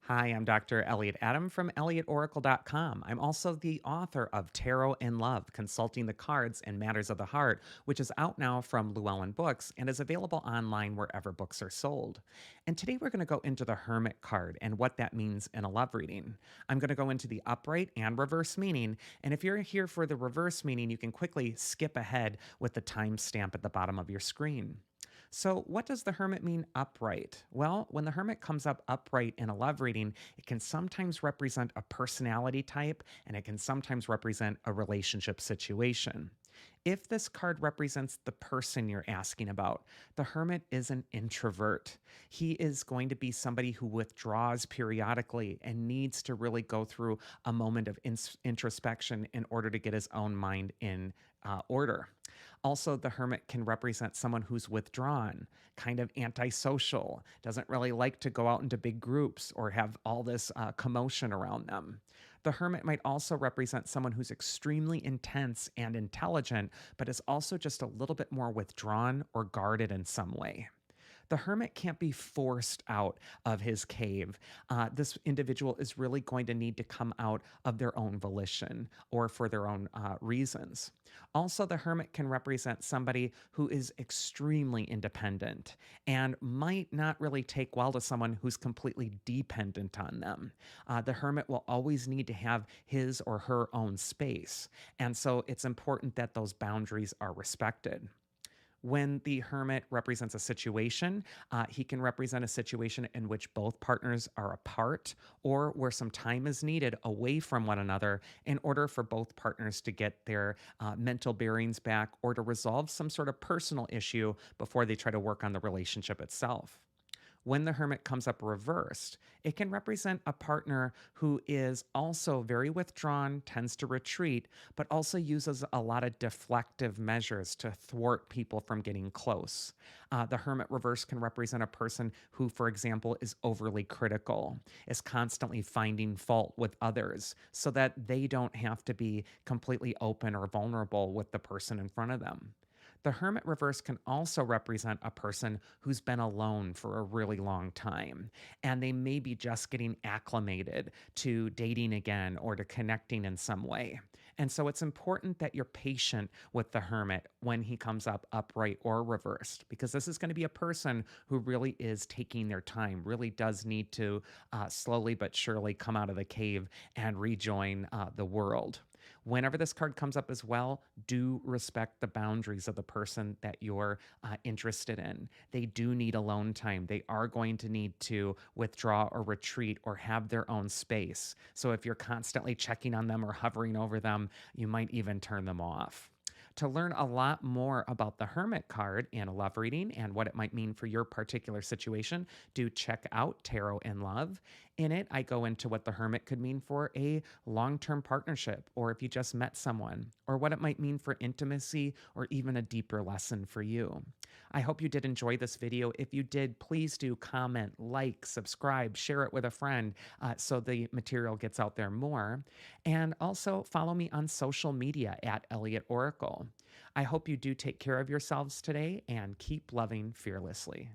Hi, I'm Dr. Elliot Adam from ElliotOracle.com. I'm also the author of Tarot in Love, Consulting the Cards and Matters of the Heart, which is out now from Llewellyn Books and is available online wherever books are sold. And today we're going to go into the Hermit card and what that means in a love reading. I'm going to go into the upright and reverse meaning. And if you're here for the reverse meaning, you can quickly skip ahead with the timestamp at the bottom of your screen. So, what does the hermit mean upright? Well, when the hermit comes up upright in a love reading, it can sometimes represent a personality type and it can sometimes represent a relationship situation. If this card represents the person you're asking about, the hermit is an introvert. He is going to be somebody who withdraws periodically and needs to really go through a moment of introspection in order to get his own mind in order. Also, the hermit can represent someone who's withdrawn, kind of antisocial, doesn't really like to go out into big groups or have all this commotion around them. The hermit might also represent someone who's extremely intense and intelligent, but is also just a little bit more withdrawn or guarded in some way. The hermit can't be forced out of his cave. This individual is really going to need to come out of their own volition or for their own reasons. Also, the hermit can represent somebody who is extremely independent and might not really take well to someone who's completely dependent on them. The hermit will always need to have his or her own space. And so it's important that those boundaries are respected. When the hermit represents a situation, he can represent a situation in which both partners are apart or where some time is needed away from one another in order for both partners to get their mental bearings back or to resolve some sort of personal issue before they try to work on the relationship itself. When the hermit comes up reversed, it can represent a partner who is also very withdrawn, tends to retreat, but also uses a lot of deflective measures to thwart people from getting close. The hermit reverse can represent a person who, for example, is overly critical, is constantly finding fault with others so that they don't have to be completely open or vulnerable with the person in front of them. The hermit reverse can also represent a person who's been alone for a really long time, and they may be just getting acclimated to dating again or to connecting in some way. And so it's important that you're patient with the hermit when he comes up upright or reversed, because this is going to be a person who really is taking their time, really does need to slowly but surely come out of the cave and rejoin the world. Whenever this card comes up as well, do respect the boundaries of the person that you're interested in. They do need alone time. They are going to need to withdraw or retreat or have their own space. So if you're constantly checking on them or hovering over them, you might even turn them off. To learn a lot more about the Hermit card and a love reading and what it might mean for your particular situation, do check out Tarot in Love. In it, I go into what the Hermit could mean for a long term partnership, or if you just met someone, or what it might mean for intimacy, or even a deeper lesson for you. I hope you did enjoy this video. If you did, please do comment, like, subscribe, share it with a friend so the material gets out there more. And also follow me on social media at Elliot Oracle. I hope you do take care of yourselves today and keep loving fearlessly.